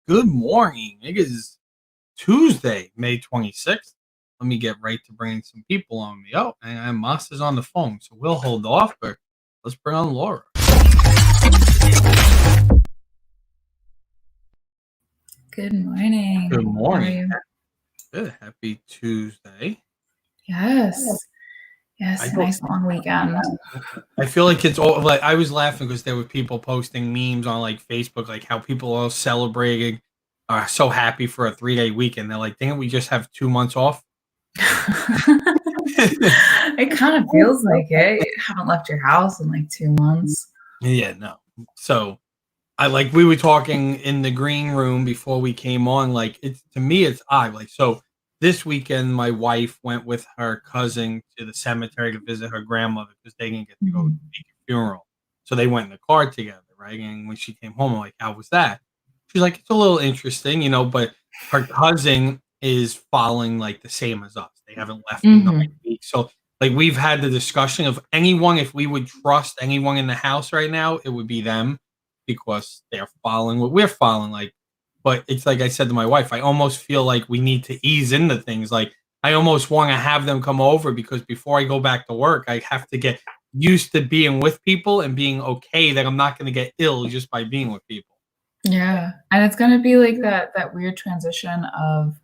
Good morning. It is Tuesday, May 26th. Let me get right to bringing some people on me. Oh, and Moss is on the phone, so we'll hold off, but let's bring on Laura. Good morning. Good morning. Good. Happy Tuesday. Yes. Nice long weekend. I feel like it's all like I was laughing because there were people posting memes on like Facebook, like how people are celebrating, are so happy for a 3-day weekend. They're like, didn't we just have 2 months off? It kind of feels like it. You haven't left your house in like 2 months. Yeah, no. So we were talking in the green room before we came on. Like it's to me, it's odd. Like so, this weekend my wife went with her cousin to the cemetery to visit her grandmother because they didn't get to go to the funeral. So they went in the car together, right? And when she came home, I'm like, "How was that?" She's like, "It's a little interesting, you know." But her cousin is following like the same as us. They haven't left in 9 weeks, so. Like we've had the discussion of anyone, if we would trust anyone in the house right now, it would be them because they're following what we're following. Like, but it's like I said to my wife, I almost feel like we need to ease into things. Like I almost want to have them come over because before I go back to work, I have to get used to being with people and being okay that I'm not going to get ill just by being with people. Yeah. And it's going to be like that weird transition of,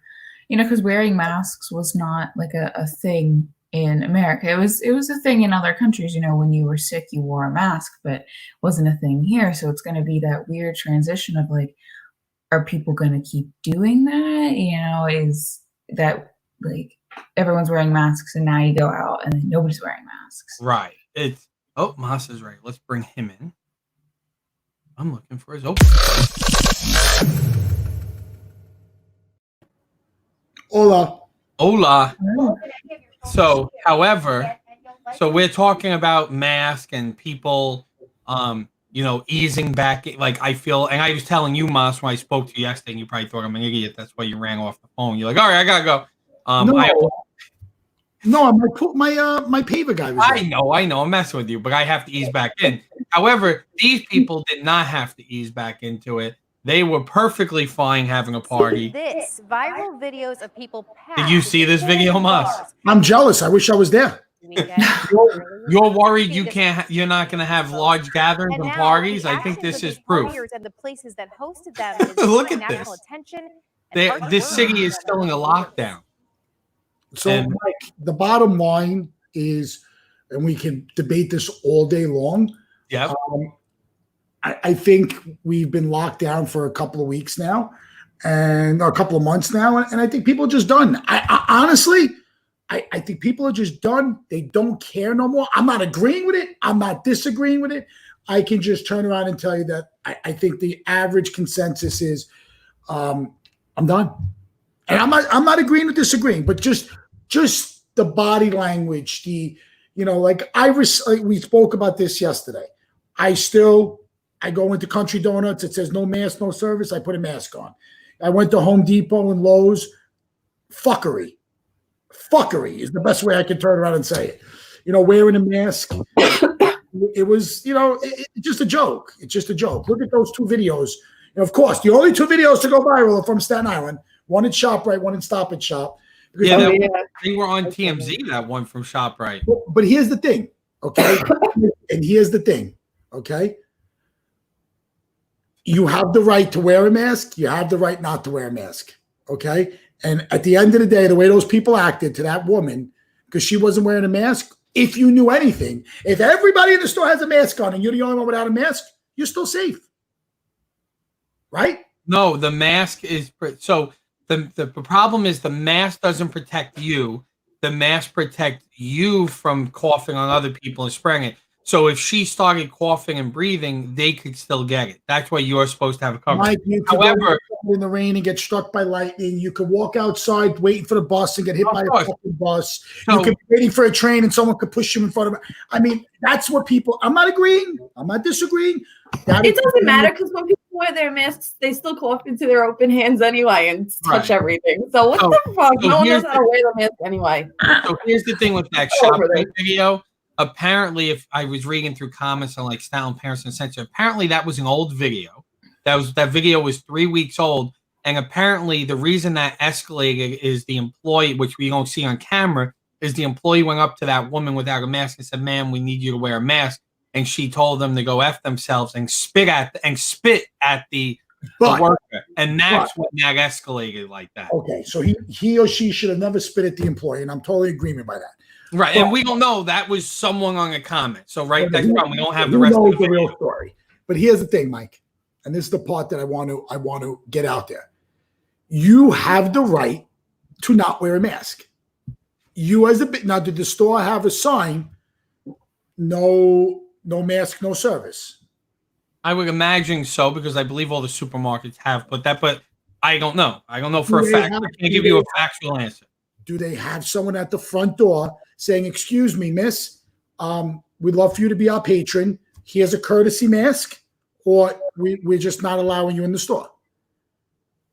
because wearing masks was not like a thing in America. It was a thing in other countries, when you were sick, you wore a mask, but it wasn't a thing here. So it's going to be that weird transition of like, are people going to keep doing that? Is that like everyone's wearing masks and now you go out and then nobody's wearing masks. Right. Moss is right. Let's bring him in. I'm looking for his Hola. So, however, we're talking about mask and people, easing back. Like I feel, and I was telling you, Moss, when I spoke to you yesterday, and you probably thought I'm an idiot. That's why you rang off the phone. You're like, all right, I gotta go. My paver guy was there. I know. I'm messing with you, but I have to ease back in. However, these people did not have to ease back into it. They were perfectly fine having a party. This viral videos of people. Did you see this video, Moss? I'm jealous. I wish I was there. You're worried you're not going to have large gatherings and parties. I think this is proof. And the places that hosted them look at this. This city is still in a lockdown. So, Mike, the bottom line is, and we can debate this all day long. Yeah. I think we've been locked down for a couple of weeks now, and a couple of months now, and I think people are just done. I honestly think people are just done. They don't care no more. I'm not agreeing with it. I'm not disagreeing with it. I can just turn around and tell you that I think the average consensus is, I'm done. And I'm not agreeing or disagreeing, but just the body language, like we spoke about this yesterday. I go into Country Donuts. It says no mask, no service. I put a mask on. I went to Home Depot and Lowe's. Fuckery is the best way I can turn around and say it. Wearing a mask. It was, it's just a joke. It's just a joke. Look at those 2 videos. And of course, the only 2 videos to go viral are from Staten Island. One at ShopRite, one at Stop and Shop. Yeah, they were on TMZ, that one from ShopRite. But here's the thing, okay? And here's the thing, okay? You have the right to wear a mask. You have the right not to wear a mask, okay? And at the end of the day, the way those people acted to that woman, because she wasn't wearing a mask, if you knew anything, if everybody in the store has a mask on and you're the only one without a mask, you're still safe, right? No, the mask is so. The problem is the mask doesn't protect you. The mask protects you from coughing on other people and spreading it. So if she started coughing and breathing, they could still get it. That's why you're supposed to have a cover. Mike, you could go in the rain and get struck by lightning. You could walk outside waiting for the bus and get hit by a fucking bus. You could be waiting for a train and someone could push you in front of it. I mean, that's what people. I'm not agreeing. I'm not disagreeing. It doesn't matter because when people wear their masks, they still cough into their open hands anyway and touch everything. So what the fuck? No one knows how to wear the mask anyway. So here's the thing with that ShopRite video. Apparently, if I was reading through comments on like Staten Parents and Censor, apparently that was an old video That video was 3 weeks old, and apparently the reason that escalated is the employee, which we don't see on camera, is the employee went up to that woman without a mask and said, "Ma'am, we need you to wear a mask." And she told them to go F themselves and spit at the worker. And that's when that escalated like that. Okay, so he or she should have never spit at the employee, and I'm totally in agreement by that. Right, but, and we don't know. That was someone on a comment. So that's wrong. We don't have the who rest knows of the real story. But here's the thing, Mike, and this is the part that I want to get out there. You have the right to not wear a mask. You as now, did the store have a sign? No mask, no service. I would imagine so, because I believe all the supermarkets have put that, but I don't know. I don't know for a fact. I can't give you a factual answer. Do they have someone at the front door saying, "Excuse me, miss, we'd love for you to be our patron. Here's a courtesy mask," or we're just not allowing you in the store?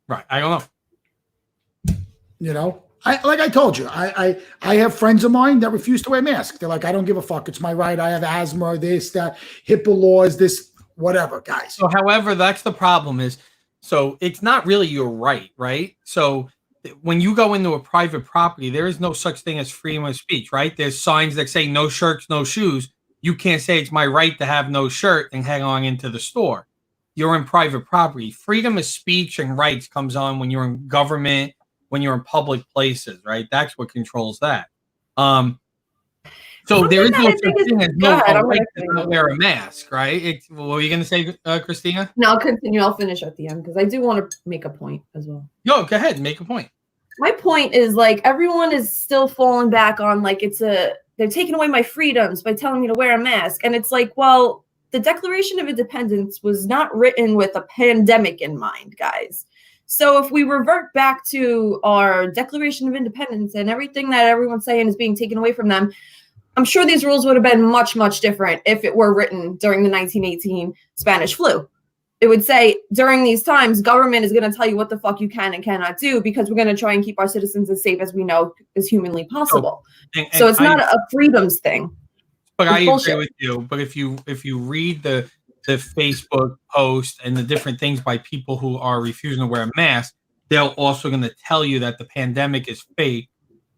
Right. I don't know. You know, like I told you, I have friends of mine that refuse to wear masks. They're like, "I don't give a fuck. It's my right. I have asthma, this, that, HIPAA laws, this, whatever," guys. So, however, that's the problem is, so it's not really your right? So when you go into a private property, there is no such thing as freedom of speech, right? There's signs that say no shirts, no shoes. You can't say it's my right to have no shirt and hang on into the store. You're in private property. Freedom of speech and rights comes on when you're in government, when you're in public places, right? That's what controls that. So there is no such thing as no right to not wear a mask, right? What were you going to say, Christina? No, I'll continue. I'll finish at the end because I do want to make a point as well. Yo, go ahead. Make a point. My point is, like, everyone is still falling back on, like, they're taking away my freedoms by telling me to wear a mask. And it's like, well, the Declaration of Independence was not written with a pandemic in mind, guys. So if we revert back to our Declaration of Independence and everything that everyone's saying is being taken away from them, I'm sure these rules would have been much, much different if it were written during the 1918 Spanish flu. It would say, during these times, government is going to tell you what the fuck you can and cannot do because we're going to try and keep our citizens as safe as we know is humanly possible. So it's not a freedoms thing. But I agree with you. But if you read the Facebook post and the different things by people who are refusing to wear a mask, they're also going to tell you that the pandemic is fake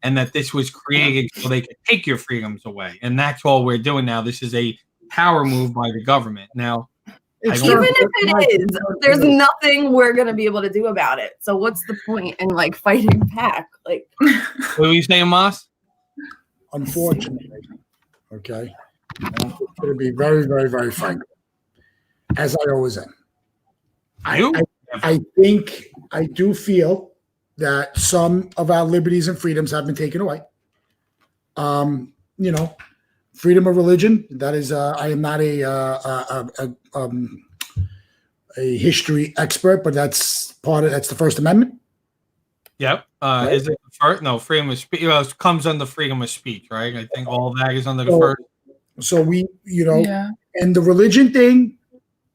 and that this was created so they could take your freedoms away. And that's all we're doing now. This is a power move by the government. Now, even if it is, there's nothing we're going to be able to do about it. So what's the point in, like, fighting back? Like, what were you saying, Moss? Unfortunately, okay, I'm going to be very, very, very frank, as I always am. I think I do feel that some of our liberties and freedoms have been taken away. You know, freedom of religion. That is, I am not a history expert, but that's that's the First Amendment. Yep. Right? Is it the first? No, freedom of speech. It comes under freedom of speech, right? I think all that is under the first. So we, and the religion thing,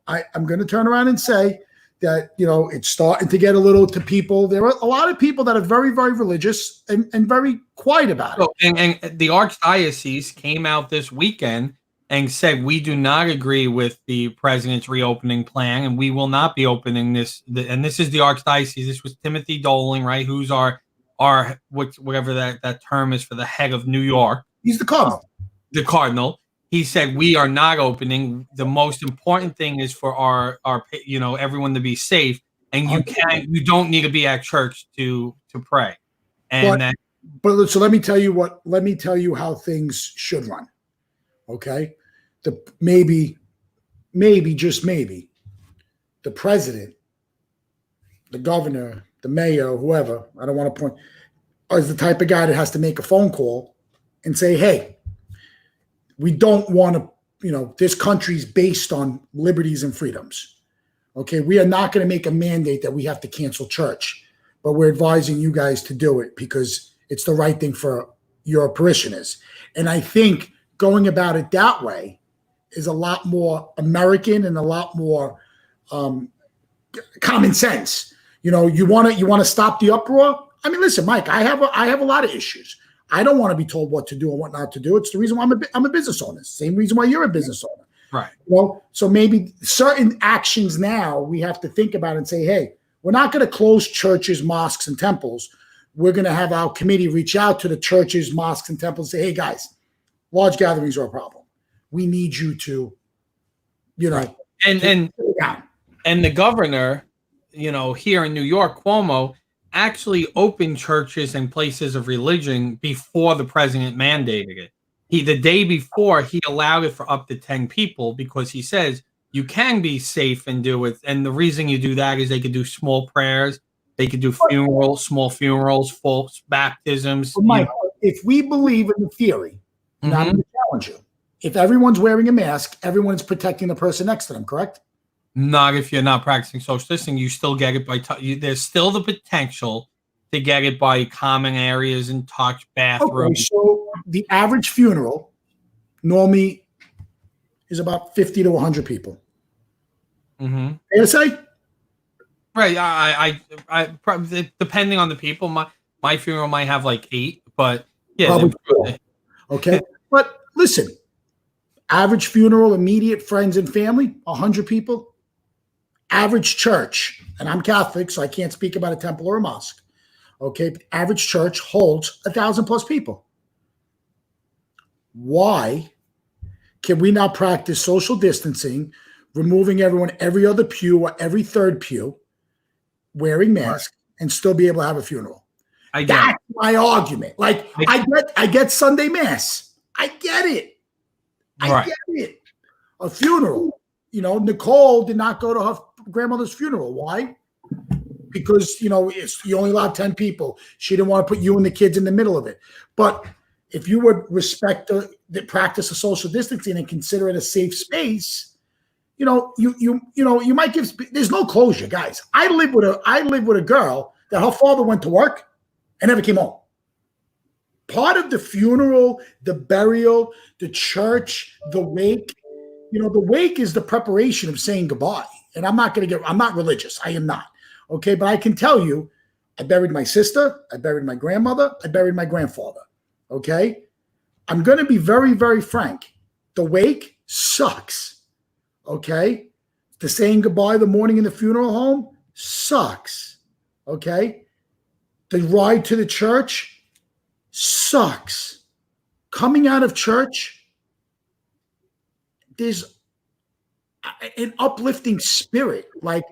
I'm going to turn around and say that, it's starting to get a little to people. There are a lot of people that are very, very religious and very quiet about it. And the Archdiocese came out this weekend and said, we do not agree with the president's reopening plan, and we will not be opening this. And this is the Archdiocese. This was Timothy Dolan, right? Who's our whatever that term is for the head of New York. He's the cardinal. The cardinal. He said, we are not opening. The most important thing is for our everyone to be safe. And you don't need to be at church to pray. But so let me tell you how things should run. Okay. Maybe just maybe the president, the governor, the mayor, whoever, I don't want to point, is the type of guy that has to make a phone call and say, hey, we don't want to, this country's based on liberties and freedoms. Okay. We are not going to make a mandate that we have to cancel church, but we're advising you guys to do it because it's the right thing for your parishioners. And I think going about it that way is a lot more American and a lot more common sense. You want to stop the uproar. I mean, listen, Mike, I have a lot of issues. I don't want to be told what to do and what not to do. It's the reason why I'm a business owner. Same reason why you're a business owner. Right. Well, so maybe certain actions now we have to think about and say, hey, we're not going to close churches, mosques, and temples. We're going to have our committee reach out to the churches, mosques, and temples and say, hey, guys, large gatherings are a problem. We need you to, right. And the governor, here in New York, Cuomo, actually opened churches and places of religion before the president mandated it. The day before, he allowed it for up to 10 people because he says you can be safe and do it. And the reason you do that is they could do small prayers, they could do funerals, small funerals, false baptisms. Mike, if we believe in the theory, and I'm going to challenge you, if everyone's wearing a mask, everyone's protecting the person next to them, correct? Not if you're not practicing social distancing. You still get it by there's still the potential to get it by common areas and touch bathrooms. Okay, so the average funeral normally is about 50 to 100 people. Mm-hmm. Fair to say? Right. I probably, depending on the people, my funeral might have like 8, but yeah. Probably okay. But listen, average funeral, immediate friends and family, 100 people. Average church, and I'm Catholic, so I can't speak about a temple or a mosque. Okay, but average church holds 1,000 plus people. Why can we not practice social distancing, removing everyone every other pew or every third pew, wearing masks, and still be able to have a funeral? That's my argument. Like I get Sunday mass. I get it. I get it. A funeral. Nicole did not go to her grandmother's funeral. Why? Because, you only allowed 10 people. She didn't want to put you and the kids in the middle of it. But if you would respect the practice of social distancing and consider it a safe space, you might give. There's no closure, guys. I live with a girl that her father went to work and never came home. Part of the funeral, the burial, the church, the wake. The wake is the preparation of saying goodbye. And I'm not religious. I am not. Okay. But I can tell you, I buried my sister. I buried my grandmother. I buried my grandfather. Okay. I'm going to be very, very frank. The wake sucks. Okay. The saying goodbye the morning in the funeral home sucks. Okay. The ride to the church sucks. Coming out of church, there's an uplifting spirit. Like,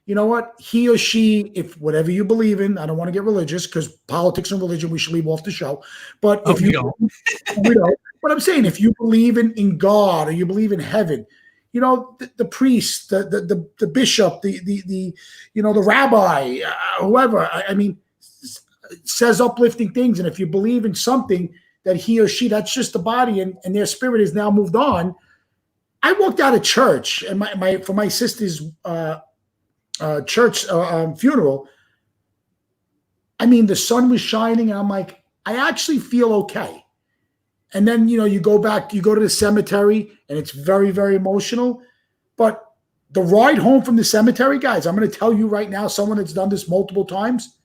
you know what? He or she, if whatever you believe in, I don't want to get religious because politics and religion, we should leave off the show. But if you don't, but I'm saying if you believe in God or you believe in heaven, the priest, the bishop, the rabbi, whoever, says uplifting things. And if you believe in something that he or she, that's just the body and their spirit is now moved on. I walked out of church and for my sister's church funeral. The sun was shining and I'm like, I actually feel okay. And then, you go to the cemetery and it's very, very emotional. But the ride home from the cemetery, guys, I'm going to tell you right now, someone that's done this multiple times,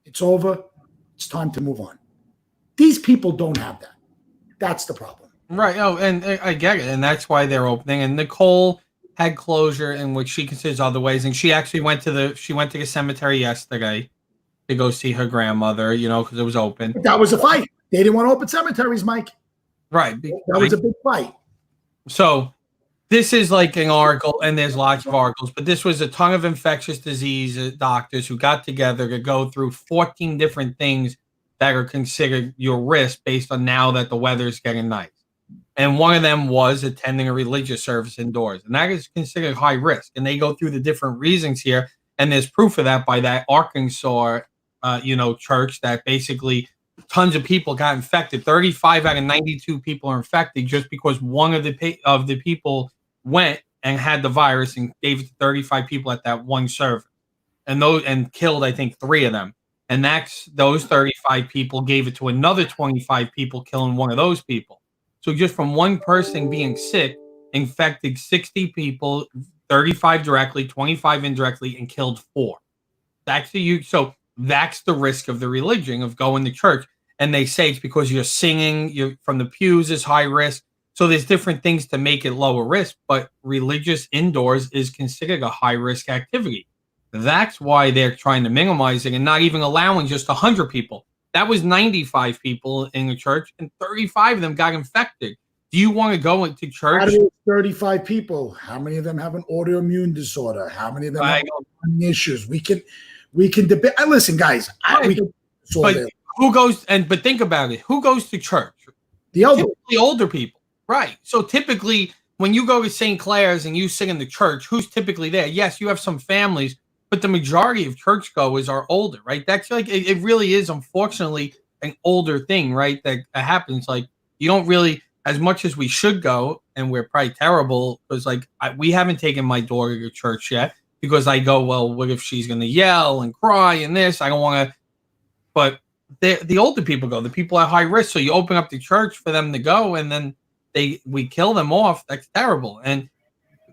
it's over. It's time to move on. These people don't have that. That's the problem. Right. Oh, and I get it. And that's why they're opening. And Nicole had closure in which she considers other ways. And she actually went to the cemetery yesterday to go see her grandmother, because it was open. But that was a fight. They didn't want to open cemeteries, Mike. Right. That was a big fight. So this is like an article, and there's lots of articles, but this was a ton of infectious disease doctors who got together to go through 14 different things that are considered your risk based on now that the weather's getting nice. And one of them was attending a religious service indoors. And that is considered high risk. And they go through the different reasons here. And there's proof of that by that Arkansas, church that basically tons of people got infected. 35 out of 92 people are infected just because one of the people went and had the virus and gave it to 35 people at that one service. And killed, I think, 3 of them. And those 35 people gave it to another 25 people, killing one of those people. So just from one person being sick, infected 60 people, 35 directly, 25 indirectly, and killed 4. So that's the risk of the religion of going to church. And they say it's because you're singing, you're from the pews is high risk. So there's different things to make it lower risk, but religious indoors is considered a high risk activity. That's why they're trying to minimize it and not even allowing just 100 people. That was 95 people in the church, and 35 of them got infected. Do you want to go into church? Out of those 35 people, how many of them have an autoimmune disorder? How many of them have issues? We can debate. Listen, guys, but who goes but think about it. Who goes to church? The older people, right? So typically, when you go to St. Clair's and you sit in the church, who's typically there? Yes, you have some families, but the majority of churchgoers are older, right? That's like it really is, unfortunately, an older thing, right? That happens. Like you don't really, as much as we should go, and we're probably terrible because like we haven't taken my daughter to church yet because I go, well, what if she's going to yell and cry and this? I don't want to. But the older people go, the people at high risk. So you open up the church for them to go, and then we kill them off. That's terrible. And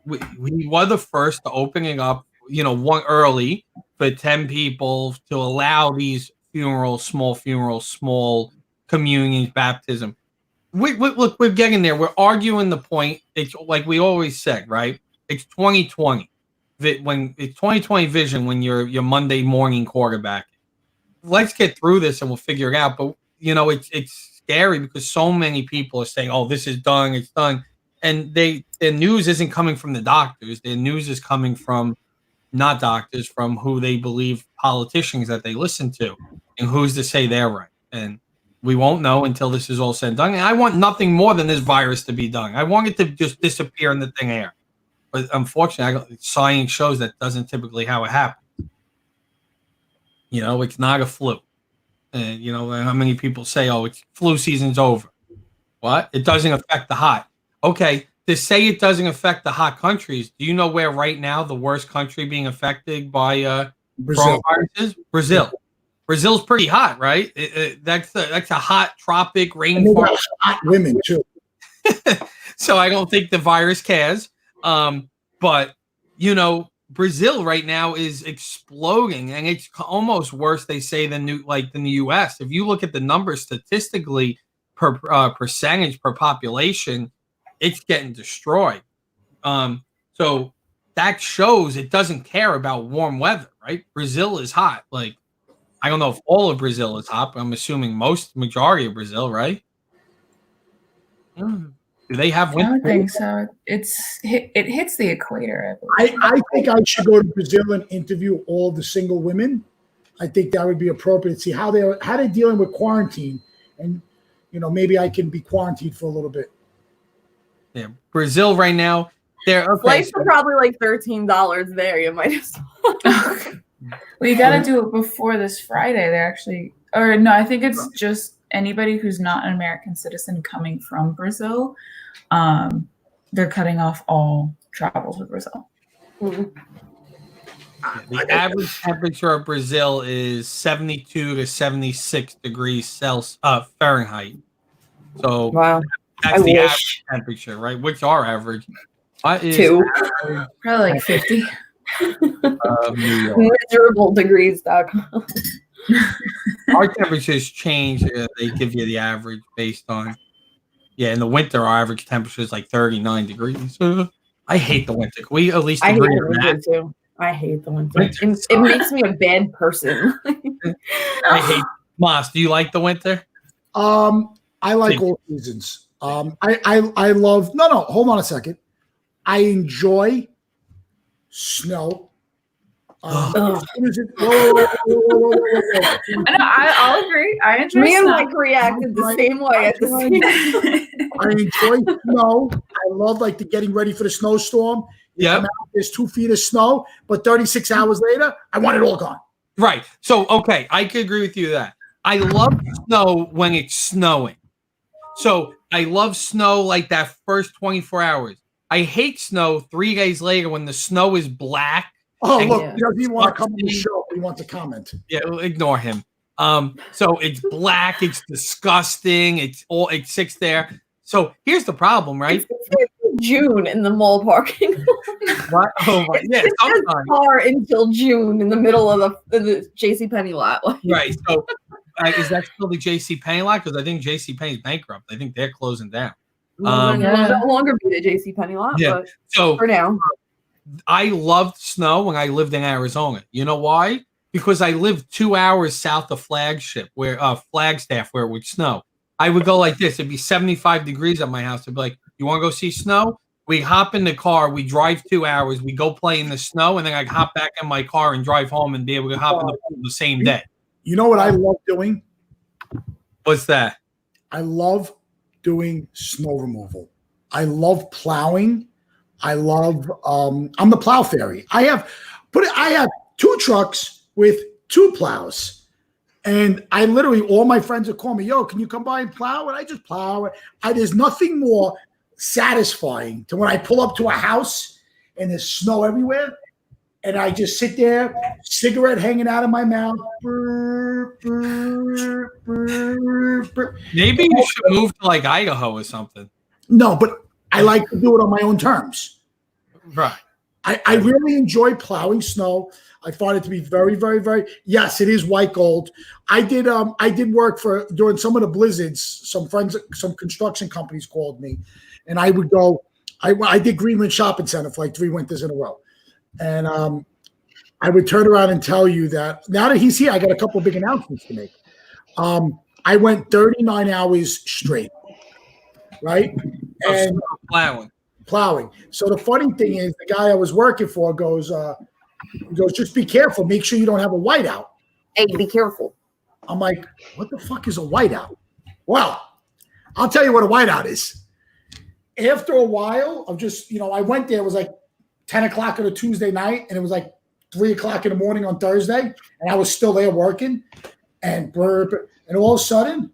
we were the first to open it up, one early for 10 people to allow these small funerals, small communions, baptism. Look, we're getting there. We're arguing the point. It's like we always said, right? It's 2020. When it's 2020 vision, when you're your Monday morning quarterback. Let's get through this and we'll figure it out. But it's scary because so many people are saying, "Oh, this is done. It's done," and their news isn't coming from the doctors. Their news is coming from not doctors, from who they believe politicians that they listen to, and who's to say they're right. And we won't know until this is all said and done. And I want nothing more than this virus to be done. I want it to just disappear in the thin air. But unfortunately, science shows that doesn't typically how it happens. It's not a flu. And, how many people say, oh, it's flu season's over. What? It doesn't affect the hot. Okay, to say it doesn't affect the hot countries, do you know where right now the worst country being affected by coronavirus is? Brazil. Brazil's pretty hot, right? That's a hot tropic rainforest. Hot women, too. So I don't think the virus cares. But, Brazil right now is exploding, and it's almost worse, they say, than the U.S. If you look at the numbers statistically per percentage per population, it's getting destroyed. So that shows it doesn't care about warm weather, right? Brazil is hot. Like, I don't know if all of Brazil is hot, but I'm assuming majority of Brazil, right? Do they have winter? I don't think so. It hits the equator. I think I should go to Brazil and interview all the single women. I think that would be appropriate. See how they're dealing with quarantine, and maybe I can be quarantined for a little bit. Yeah, Brazil right now. Flights are probably like $13 there. You might as well. Well, you got to do it before this Friday. They're actually, or no, I think it's just anybody who's not an American citizen coming from Brazil. They're cutting off all travel to Brazil. The average temperature of Brazil is 72 to 76 degrees Celsius Fahrenheit. So wow, that's the average temperature, right? What's our average? What is 2? Probably like 50. Miserabledegrees.com. Our temperatures change. They give you the average based on. Yeah, in the winter, our average temperature is like 39 degrees. I hate the winter. Can we at least agree on that? Too. I hate the winter. It makes me a bad person. I hate Moss. Do you like the winter? I like all seasons. I love. No. Hold on a second. I enjoy snow. I know, I'll agree. I enjoy Me and snow. Mike reacted the same way at the same. I enjoy snow. I love like the getting ready for the snowstorm. Yeah, there's 2 feet of snow, but 36 hours later, I want it all gone. Right. So okay, I could agree with you that I love snow when it's snowing. So I love snow like that first 24 hours. I hate snow 3 days later when the snow is black. Oh, look, he doesn't even want to come on the show. He wants to comment. Yeah, ignore him. So it's black. It's disgusting. It sits there. So here's the problem, right? It's June in the mall parking lot. What? Oh my, yeah, sometimes. Car until June in the middle of the JCPenney lot. Right. So is that still the JCPenney lot? Because I think JCPenney's bankrupt. I think they're closing down. Will no longer be the J.C. Penney lot, but so for now. I loved snow when I lived in Arizona. You know why? Because I lived 2 hours south of Flagstaff, where it would snow. I would go like this. It'd be 75 degrees at my house. I'd be like, "You want to go see snow?" We hop in the car. We drive 2 hours. We go play in the snow, and then I'd hop back in my car and drive home and be able to hop in the pool the same day. You know what I love doing? What's that? I love doing snow removal. I love plowing. I love. I'm the plow fairy. I have 2 trucks with 2 plows, and I literally all my friends would call me, "Yo, can you come by and plow?" And I just plow. There's nothing more satisfying to when I pull up to a house and there's snow everywhere, and I just sit there, cigarette hanging out of my mouth. Maybe you should move to like Idaho or something. No, but I like to do it on my own terms. Right. I really enjoy plowing snow. I find it to be very, very, very. Yes, it is white gold. I did work during some of the blizzards. Some construction companies called me, and I would go. I did Greenland Shopping Center for like 3 winters in a row, and I would turn around and tell you that now that he's here, I got a couple of big announcements to make. I went 39 hours straight, right? And plowing. So the funny thing is, the guy I was working for goes, just be careful. Make sure you don't have a whiteout. Hey, be careful. I'm like, what the fuck is a whiteout? Well, I'll tell you what a whiteout is. After a while of just, I went there, it was like 10 o'clock on a Tuesday night, and it was like 3 o'clock in the morning on Thursday, and I was still there working, and all of a sudden,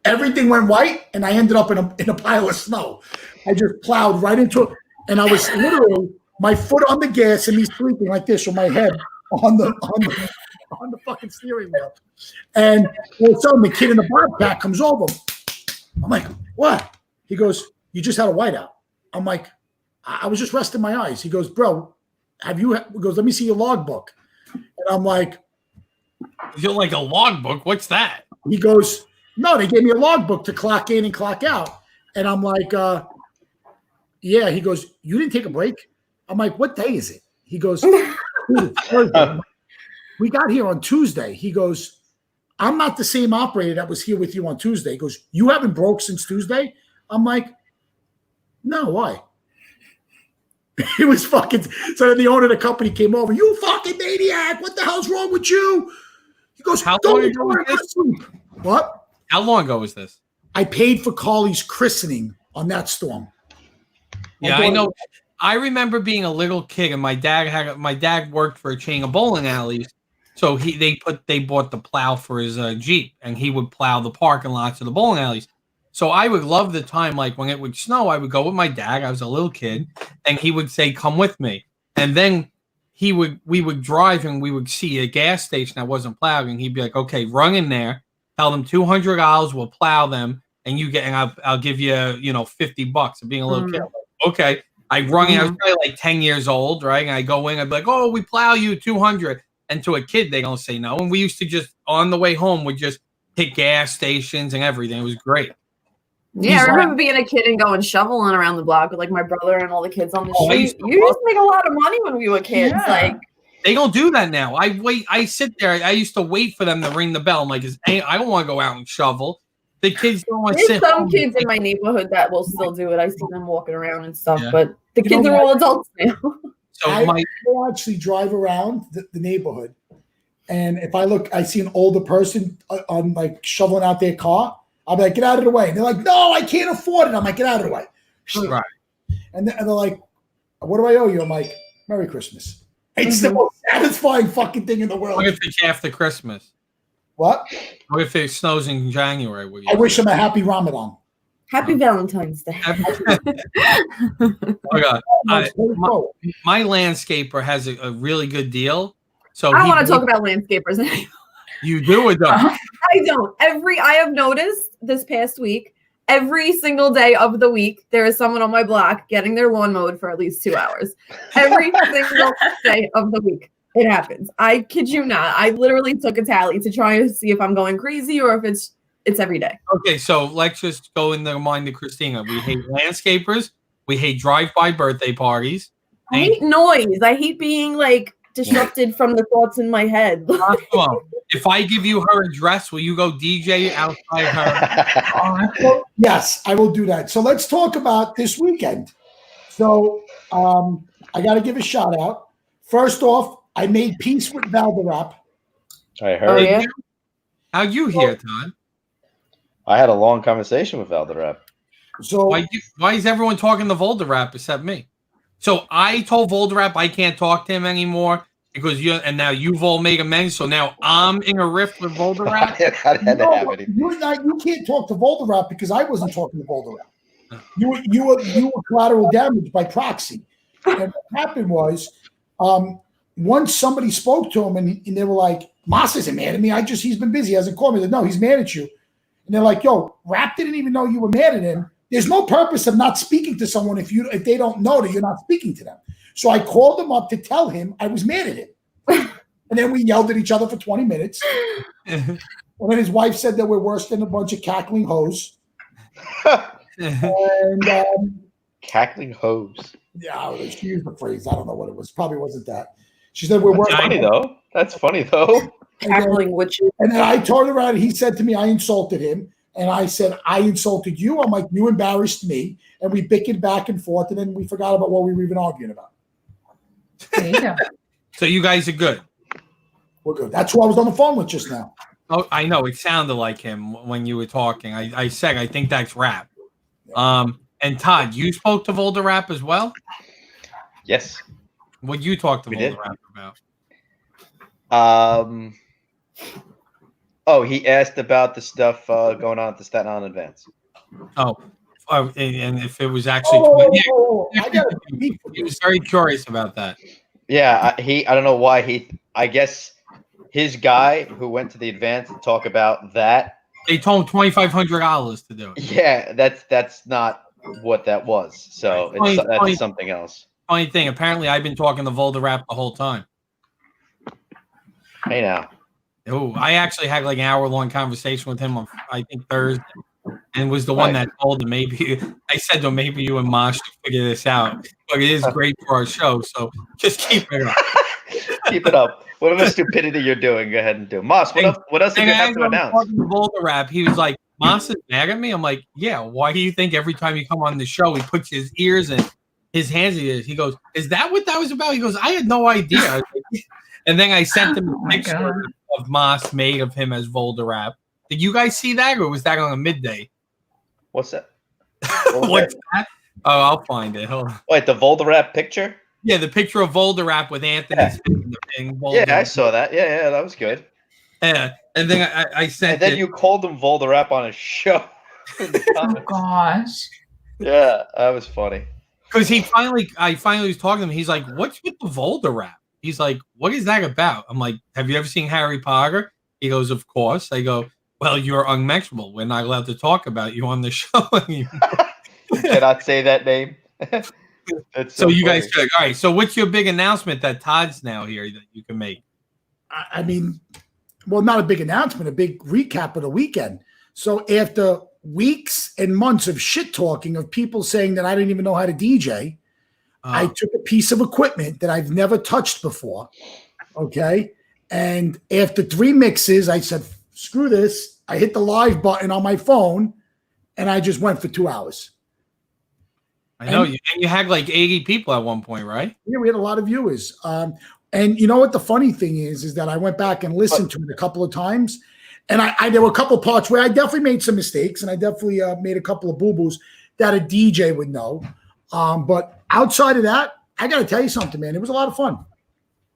everything went white, and I ended up in a pile of snow. I just plowed right into it, and I was literally my foot on the gas and me sleeping like this with my head on the fucking steering wheel. And all of a sudden, the kid in the bobcat comes over. I'm like, "What?" He goes, "You just had a whiteout." I'm like, "I was just resting my eyes." He goes, "Bro, he goes, "Let me see your logbook." And I'm like, "You're like a logbook? What's that?" He goes, "No, they gave me a logbook to clock in and clock out." And I'm like, "Yeah." He goes, "You didn't take a break?" I'm like, "What day is it?" He goes, "Thursday." We got here on Tuesday. He goes, "I'm not the same operator that was here with you on Tuesday." He goes, "You haven't broke since Tuesday?" I'm like, "No, why?" It was fucking. So then the owner of the company came over. "You fucking maniac! What the hell's wrong with you?" He goes, "How long ago was this?" What? How long ago was this? I paid for Carly's christening on that storm. Yeah, I know. I remember being a little kid, and my dad worked for a chain of bowling alleys, so they bought the plow for his Jeep, and he would plow the parking lots of the bowling alleys. So I would love the time, like when it would snow, I would go with my dad. I was a little kid, and he would say, "Come with me," and then we would drive, and we would see a gas station that wasn't plowed, and he'd be like, "Okay, run in there, tell them $200, we'll plow them, and I'll give you $50." And being a little kid, I'm like, okay. I run in, I was probably like 10 years old, right? And I go in, I'd be like, "Oh, we plow you $200. And to a kid, they don't say no. And we used to just, on the way home, would just hit gas stations and everything. It was great. Yeah, I remember being a kid and going shoveling around the block with like my brother and all the kids on the street. You used to make a lot of money when we were kids. Yeah. Like, they don't do that now. I sit there. I used to wait for them to ring the bell. I'm like, I don't want to go out and shovel. The kids don't want to sit. There's some kids in my neighborhood that will still do it. I see them walking around and stuff, Yeah. but the kids are all adults now. So I will actually drive around the neighborhood, and if I see an older person on like shoveling out their car, I'll be like, "Get out of the way." And they're like, "No, I can't afford it." I'm like, "Get out of the way." Right. And they're like, "What do I owe you?" I'm like, "Merry Christmas." It's the most satisfying fucking thing in the world. What if it's after Christmas? What? What if it snows in January? I wish him a happy Ramadan. Happy Valentine's Day. Oh God. My landscaper has a really good deal. So I don't want to talk about landscapers anymore. You do it though. I don't. I have noticed this past week, every single day of the week, there is someone on my block getting their lawn mowed for at least 2 hours. Every single day of the week. It happens. I kid you not. I literally took a tally to try to see if I'm going crazy or if it's it's every day. Okay, so let's just go in the mind of Christina. We hate landscapers. We hate drive-by birthday parties. I hate noise. I hate being like disrupted from the thoughts in my head. If I give you her address, will you go DJ outside her? Yes, I will do that. So let's talk about this weekend. So I got to give a shout out. First off, I made peace with Valderrap. I heard. Oh, yeah? How'd you hear, Todd? I had a long conversation with Valderrap. So Why is everyone talking to Valderrap except me? So I told Valderrap I can't talk to him anymore because and now you've all made amends. So now I'm in a rift with Valderrap. you can't talk to Valderrap because I wasn't talking to Valderrap. You were collateral damage by proxy. And what happened was, once somebody spoke to him and they were like, "Moss isn't mad at me. He's been busy. He hasn't called me." They said, "No, he's mad at you." And they're like, "Yo, Rap didn't even know you were mad at him." There's no purpose of not speaking to someone if they don't know that you're not speaking to them. So I called him up to tell him I was mad at him. And then we yelled at each other for 20 minutes. And then his wife said that we're worse than a bunch of cackling hoes. And cackling hoes. Yeah, she used the phrase. I don't know what it was. Probably wasn't that. She said we're worse. That's funny though. That's funny though. Cackling witches. And then I turned around and he said to me, I insulted him. And I said, I insulted you. I'm like, you embarrassed me. And we bickered back and forth. And then we forgot about what we were even arguing about. There you go. So you guys are good. We're good. That's who I was on the phone with just now. Oh, I know. It sounded like him when you were talking. I said, I think that's Rap. And Todd, you spoke to Valderrap as well? Yes. What you talked to We Valderrap about? He asked about the stuff going on at the Staten Island Advance. And if it was actually, he was very curious about that. Yeah, I don't know why I guess his guy who went to the Advance to talk about that. They told him $2,500 to do it. Yeah, that's not what that was. So that's something else. Funny thing, apparently I've been talking to Valderrap the whole time. Hey now. Oh, I actually had like an hour-long conversation with him on, I think, Thursday, and was the one that told him I said to him, maybe you and Mosh should figure this out. But it is great for our show, so just keep it up. Keep it up. Whatever stupidity you're doing, go ahead and do. Moss, what else did you have to announce? Valderrap, he was like, Moss is mad at me? I'm like, yeah, why do you think every time you come on the show, he puts his ears and his hands in his? He goes, is that what that was about? He goes, I had no idea. And then I sent him a picture of Moss made of him as Valderrap. Did you guys see that, or was that on a midday? What's that? What's that? Oh, I'll find it. Hold on. Wait, the Valderrap picture? Yeah, the picture of Valderrap with Anthony. Yeah, I saw that. Yeah, that was good. Yeah, and then I sent. And then you called him Valderrap on a show. Oh gosh. Yeah, that was funny. Because I finally was talking to him. He's like, "What's with the Valderrap?" He's like, "What is that about?" I'm like, "Have you ever seen Harry Potter?" He goes, "Of course." I go, "Well, you're unmentionable. We're not allowed to talk about you on the show anymore." Cannot say that name. So you guys could. All right. So what's your big announcement that Todd's now here that you can make? I mean, well, not a big announcement, a big recap of the weekend. So after weeks and months of shit talking of people saying that I didn't even know how to DJ, I took a piece of equipment that I've never touched before. Okay. And after 3 mixes, I said, screw this. I hit the live button on my phone and I just went for 2 hours. I know you had like 80 people at one point, right? Yeah, we had a lot of viewers. And you know what the funny thing is that I went back and listened to it a couple of times. And there were a couple of parts where I definitely made some mistakes and I definitely made a couple of boo-boos that a DJ would know. But outside of that, I got to tell you something, man. It was a lot of fun.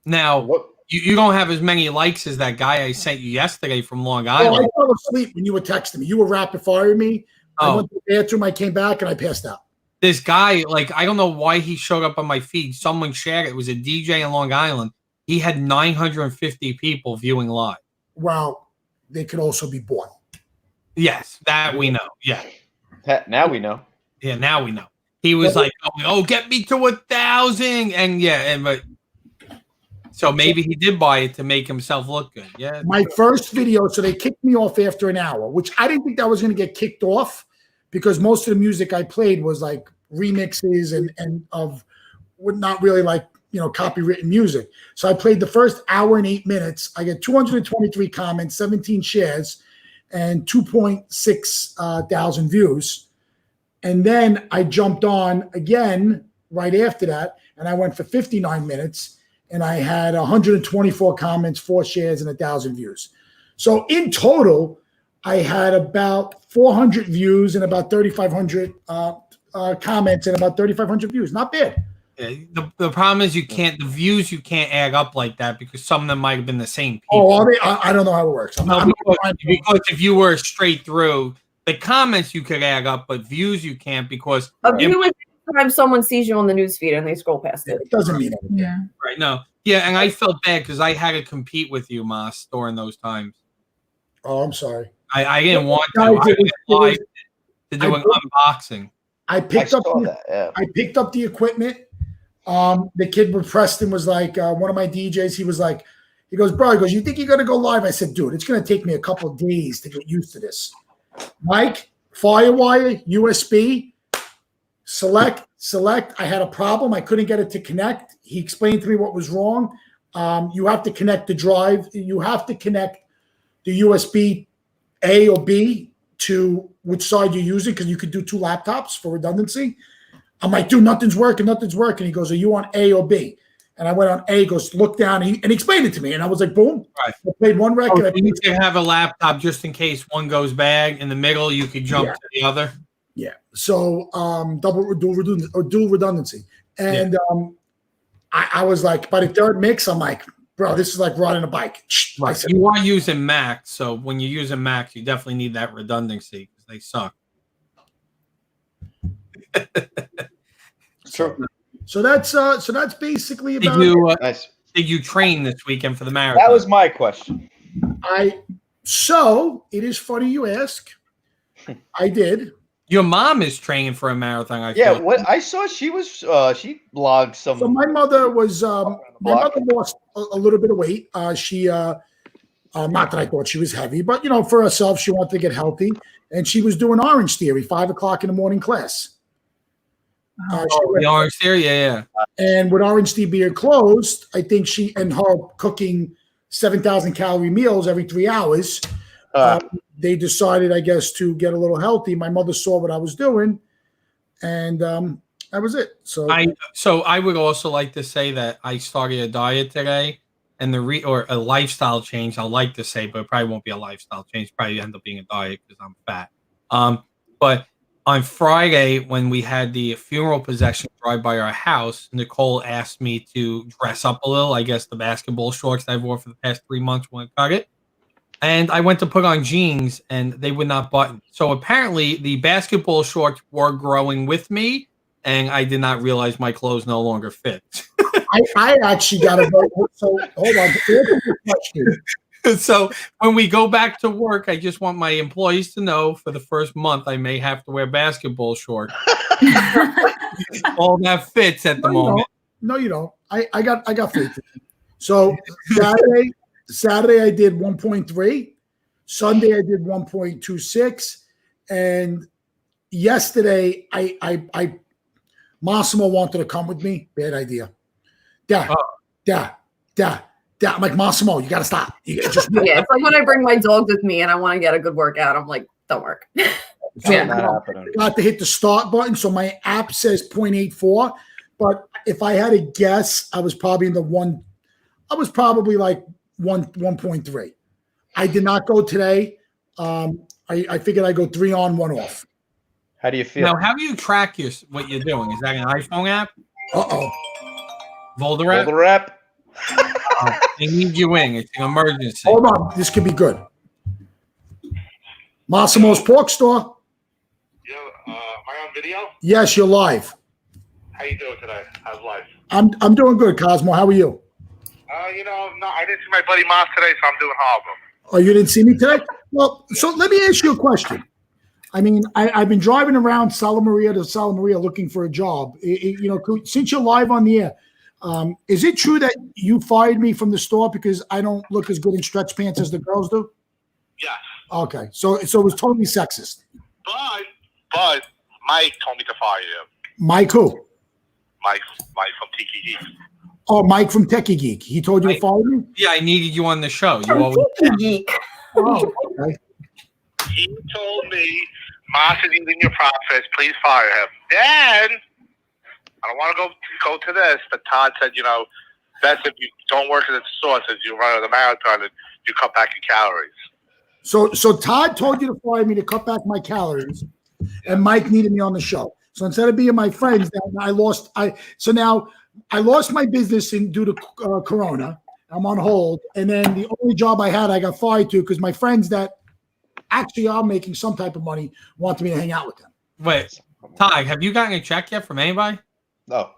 Now, you don't have as many likes as that guy I sent you yesterday from Long Island. I fell asleep when you were texting me. You were rapid firing me. I went to the bathroom. I came back and I passed out. This guy, like, I don't know why he showed up on my feed. Someone shared it. It was a DJ in Long Island. He had 950 people viewing live. Well, they could also be bought. Yes, that we know. Yeah. Now we know. Yeah, now we know. He was like, "Oh, get me to 1,000," and but So maybe he did buy it to make himself look good. Yeah. My first video, so they kicked me off after an hour, which I didn't think that was going to get kicked off because most of the music I played was like remixes and of not really like, copywritten music. So I played the first hour and 8 minutes. I get 223 comments, 17 shares, and 2.6 thousand views. And then I jumped on again right after that, and I went for 59 minutes. And I had 124 comments, 4 shares, and 1,000 views. So in total, I had about 400 views and about 3,500 comments and about 3,500 views. Not bad. Yeah, the problem is the views you can't add up like that because some of them might have been the same people. Oh, are they? I don't know how it works. Because if you were straight through, the comments you could add up, but views you can't because A view is anytime someone sees you on the newsfeed and they scroll past it. It doesn't mean anything. Yeah. right. No. Yeah, and I felt bad because I had to compete with you, Mas, during those times. Oh, I'm sorry. I didn't want to. No, I went live to do an unboxing. I picked up the equipment. The kid with Preston was like, one of my DJs, he goes, bro, he goes, you think you're going to go live? I said, dude, it's going to take me a couple of days to get used to this. Mike, Firewire, USB, select. I had a problem. I couldn't get it to connect. He explained to me what was wrong. You have to connect the drive. You have to connect the USB A or B to which side you're using because you could do 2 laptops for redundancy. I'm like, dude, nothing's working. He goes, are you on A or B? And I went on A. He goes, look down. And he explained it to me. And I was like, boom. Right. I played one record. You need to have a laptop just in case one goes bad. In the middle, you could jump to the other. Yeah. So dual redundancy. And I was like, by the third mix, I'm like, bro, this is like riding a bike. Right. Said, you are using Macs. So when you're using Macs, you definitely need that redundancy because they suck. True. So that's basically about Nice. Did you train this weekend for the marathon? That was my question. So it is funny you ask. I did. Your mom is training for a marathon. I Yeah, feel. what I saw, she was she logged some. So my mother was my mother lost a little bit of weight. She not that I thought she was heavy, but for herself, she wanted to get healthy, and she was doing Orange Theory, 5 o'clock in the morning class. The Orange Theory, yeah. And with Orange Theory closed, I think she and her cooking 7,000 calorie meals every 3 hours. They decided, I guess, to get a little healthy. My mother saw what I was doing, and that was it. So I would also like to say that I started a diet today, and or a lifestyle change. I'll like to say, but it probably won't be a lifestyle change. Probably end up being a diet because I'm fat. But on Friday, when we had the funeral procession drive by our house, Nicole asked me to dress up a little. I guess the basketball shorts that I've worn for the past 3 months won't cut it. And I went to put on jeans, and they would not button. So apparently, the basketball shorts were growing with me, and I did not realize my clothes no longer fit. I actually got a vote. So hold on. So when we go back to work, I just want my employees to know for the first month I may have to wear basketball shorts. All that fits at the moment. No, you don't. I got faith. So Saturday I did 1.3. Sunday I did 1.26, and yesterday I Massimo wanted to come with me. Bad idea. Dad. I'm like, Massimo, you got to stop. It's like when I bring my dogs with me and I want to get a good workout. I'm like, don't work. So I got to hit the start button. So my app says 0.84, but if I had to guess, I was probably in the one. I was probably like 1.3. I did not go today. I figured I'd go 3 on, 1 off. How do you feel? Now, how do you track what you're doing? Is that an iPhone app? Volder app? Volder app? They need you in. It's an emergency. Hold on. This could be good. Massimo's Pork Store. Yo, am I on video? Yes, you're live. How you doing today? How's life? I'm doing good, Cosmo. How are you? No, I didn't see my buddy Moss today, so I'm doing horrible. Oh, you didn't see me today? Well, so let me ask you a question. I mean, I've been driving around Sala Maria to Sala Maria looking for a job. Since you're live on the air, Is it true that you fired me from the store because I don't look as good in stretch pants as the girls do? Yes. Okay, so it was totally sexist. But Mike told me to fire you. Mike who? Mike from Tiki Geek. Oh, Mike from Techie Geek. He told you to fire me? Yeah, I needed you on the show. You From always Tiki Geek. Oh, okay. He told me, Moss is eating your profits. Please fire him. Then, I don't want to go to this, but Todd said, best if you don't work at the store since you run the marathon and you cut back your calories. So Todd told you to fire me to cut back my calories, and Mike needed me on the show. So instead of being my friends, I lost my business due to Corona. I'm on hold, and then the only job I had, I got fired to because my friends that actually are making some type of money wanted me to hang out with them. Wait, Ty, have you gotten a check yet from anybody? No,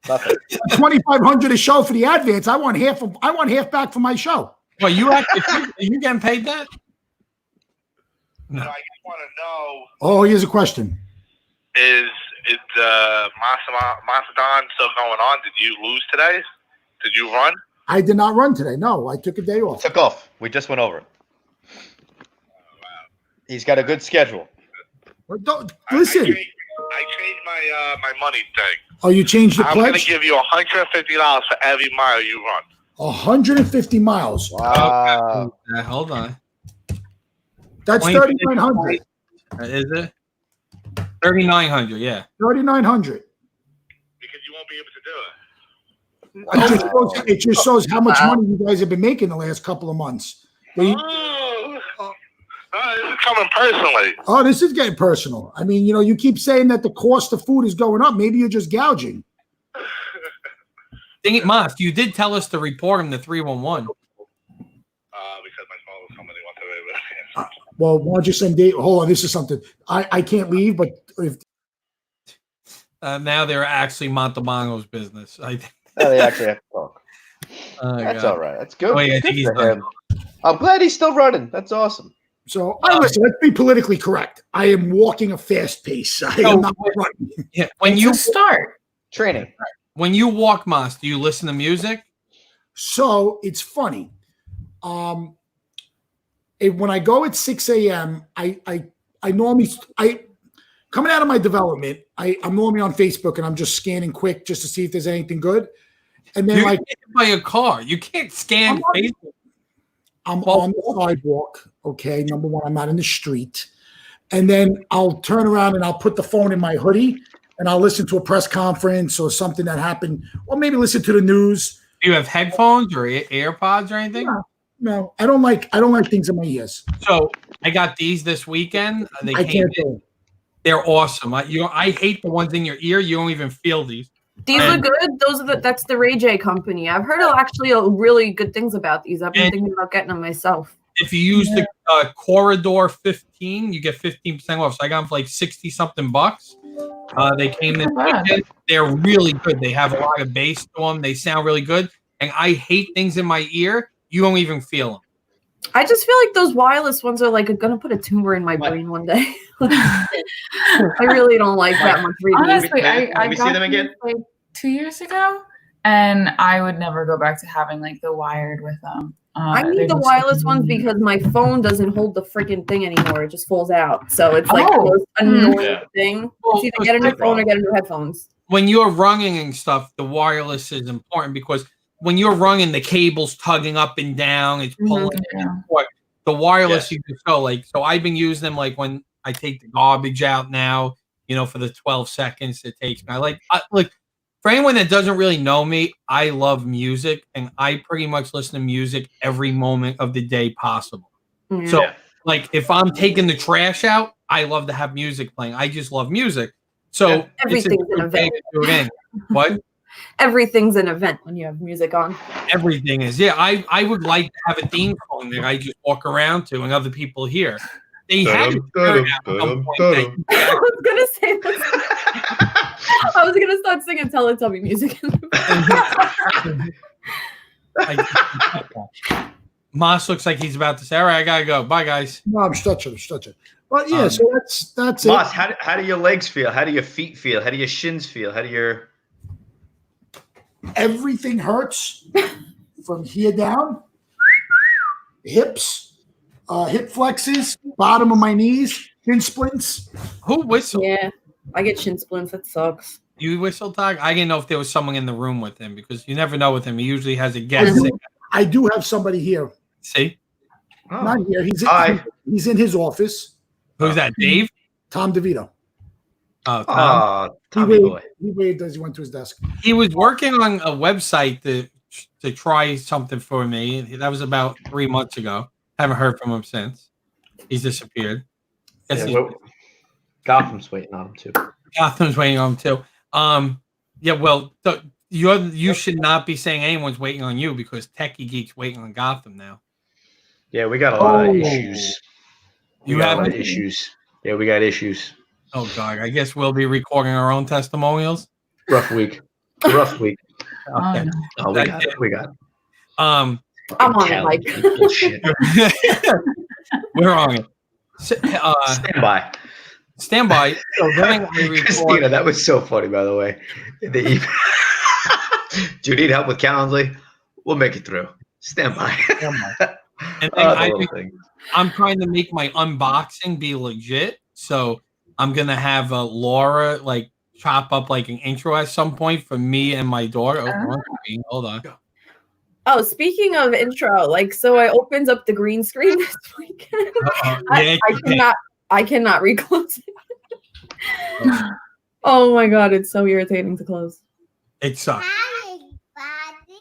nothing. $2,500 a show for the advance. I want half back for my show. Well, are you getting paid that? No. I just want to know. Oh, here's a question. Is the Macedon still going on? Did you lose today? Did you run? I did not run today. No, I took a day off. Took off. We just went over it. He's got a good schedule. Listen. I changed my money thing. Oh, you changed the I'm going pledge? to give you $150 for every mile you run. 150 miles. Wow. Hold on. That's 3,900. Is it? 3,900, yeah. 3,900. Because you won't be able to do it. It just shows how much money you guys have been making the last couple of months. This is coming personally. Oh, this is getting personal. I mean, you keep saying that the cost of food is going up. Maybe you're just gouging. Dang it, Moss, you did tell us to report him to 311. Because my phone was somebody wanted to. Well, why don't you send Dave? Hold on, this is something. I can't leave, but if now they're actually Montalbano's business. I think. No, they actually have to talk. That's all right. That's good. Oh, yeah, I Good think he's for done. him. I'm glad he's still running. That's awesome. so, listen, let's be politically correct. I am walking a fast pace. I am not running. Yeah, When you start, Training. when you walk, Moss, do you listen to music? So it's funny. When I go at 6 a.m., I normally coming out of my development, I'm normally on Facebook and I'm just scanning quick just to see if there's anything good. And then You're hit by a car. You can't scan Facebook. I'm on the sidewalk. Okay, number one, I'm not in the street. And then I'll turn around and I'll put the phone in my hoodie and I'll listen to a press conference or something that happened, or maybe listen to the news. Do you have headphones or AirPods or anything? No, I don't like things in my ears. So I got these this weekend. They I came can't in. do it. They're awesome. I hate the ones in your ear. You don't even feel these. These are good. That's the Ray J company. I've heard actually really good things about these. I've been thinking about getting them myself. If you use the Corridor 15, you get 15% off. So I got them for like 60 something bucks. They came in. They're really good. They have a lot of bass to them. They sound really good. And I hate things in my ear. You don't even feel them. I just feel like those wireless ones are like going to put a tumor in my brain one day. I really don't like that much radiation. honestly, I Let me see got them again. these, like 2 years ago, and I would never go back to having like the wired with them. I they're need the just wireless ones annoying. because my phone doesn't hold the freaking thing anymore. It just falls out. So it's like the Oh. most annoying Yeah. thing. Well, It's either get a new phone or get a new headphones. When you're running and stuff, the wireless is important because when you're running, the cable's tugging up and down. It's pulling. Yeah. The wireless, you just go like. So I've been using them like when I take the garbage out now. For the 12 seconds it takes me. I for anyone that doesn't really know me, I love music, and I pretty much listen to music every moment of the day possible. Yeah. So, like, if I'm taking the trash out, I love to have music playing. I just love music. So Everything's an event. What? Everything's an event when you have music on. Everything is. Yeah, I would like to have a theme song that I just walk around to and other people hear. They had it at some point that I was gonna say this. I was gonna start singing Teletubby music. Moss looks like he's about to say, all right, I gotta go. Bye, guys. No, I'm stretching. Well, yeah, so that's it. Moss, how do your legs feel? How do your feet feel? How do your shins feel? How do your everything hurts from here down. Hips, hip flexes, bottom of my knees, shin splints. Who whistled? Yeah, I get shin splints. That sucks. You whistled, Doc? I didn't know if there was someone in the room with him because you never know with him. He usually has a guest. I do have somebody here. See? Oh. Not here. Hi. He's in his office. Who's that, Dave? Tom DeVito. Oh, Tom. Tommy boy. He waved as he went to his desk. He was working on a website to try something for me. That was about 3 months ago. Haven't heard from him since. He's disappeared. Gotham's waiting on him too. Gotham's waiting on him too. Yeah, well, you should not be saying anyone's waiting on you because Techie Geek's waiting on Gotham now. Yeah, we got a lot of issues. You got have a lot of issues. Yeah, we got issues. Oh God, I guess we'll be recording our own testimonials. Rough week. Rough week. Okay. Oh, we got it. We got it. I'm on it, Mike. Bullshit. We're on it. Stand by. Stand by. So then we record. Christina, that was so funny, by the way. Do you need help with Calendly? We'll make it through. Stand by. And then I'm trying to make my unboxing be legit. So I'm gonna have Laura like chop up like an intro at some point for me and my daughter. Hold on. Oh, speaking of intro, like, so I opened up the green screen this weekend. I cannot reclose it. Oh my God, it's so irritating to close. It sucks. Hi, everybody.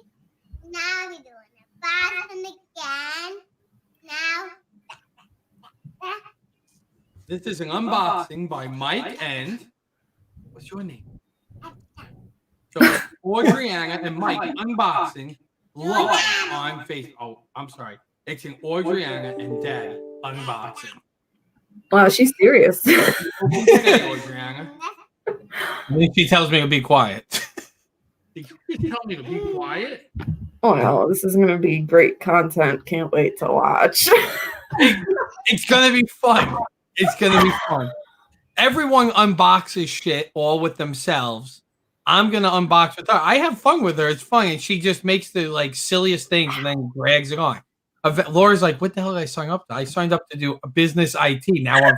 Now we're doing a bottom again. Now. This is an unboxing by Mike and what's your name? So Audriana and Mike unboxing live on Facebook. Oh, I'm sorry. It's an Audriana and Dad unboxing. Wow, she's serious. Audriana. And then she tells me to be quiet. Did you tell me to be quiet? Oh no, this is gonna be great content. Can't wait to watch. It's gonna be fun. It's gonna be fun. Everyone unboxes shit all with themselves. I'm gonna unbox with her. I have fun with her. It's fun, and she just makes the like silliest things and then drags it on. Laura's like, "What the hell did I sign up to? I signed up to do a business IT. Now I'm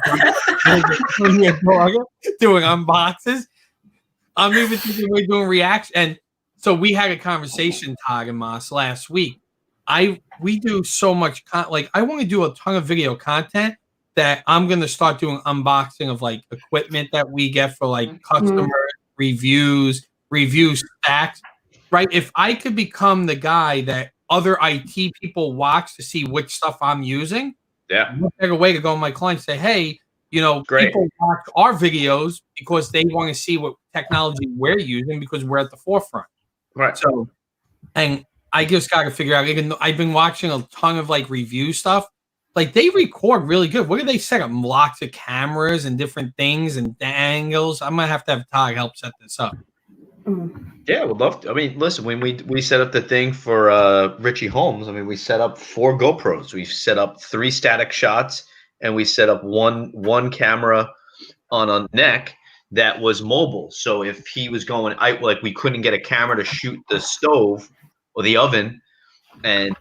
doing unboxes. I'm even thinking we're doing reaction." And so we had a conversation, Todd and Moss, last week. We do so much like I want to do a ton of video content that I'm gonna start doing unboxing of like equipment that we get for like customers, reviews stacks. Right? If I could become the guy that other IT people watch to see which stuff I'm using, what better way to go to my clients and say, hey, people watch our videos because they want to see what technology we're using because we're at the forefront. Right. So, and I just got to figure out. I've been watching a ton of like review stuff. Like they record really good. What do they set up? Lots of cameras and different things and angles. I'm gonna have to have Todd help set this up. Yeah, would love to. I mean, listen, when we set up the thing for Richie Holmes, I mean, we set up 4 GoPros. We set up 3 static shots, and we set up one camera on a neck that was mobile. So if he was going, we couldn't get a camera to shoot the stove or the oven, and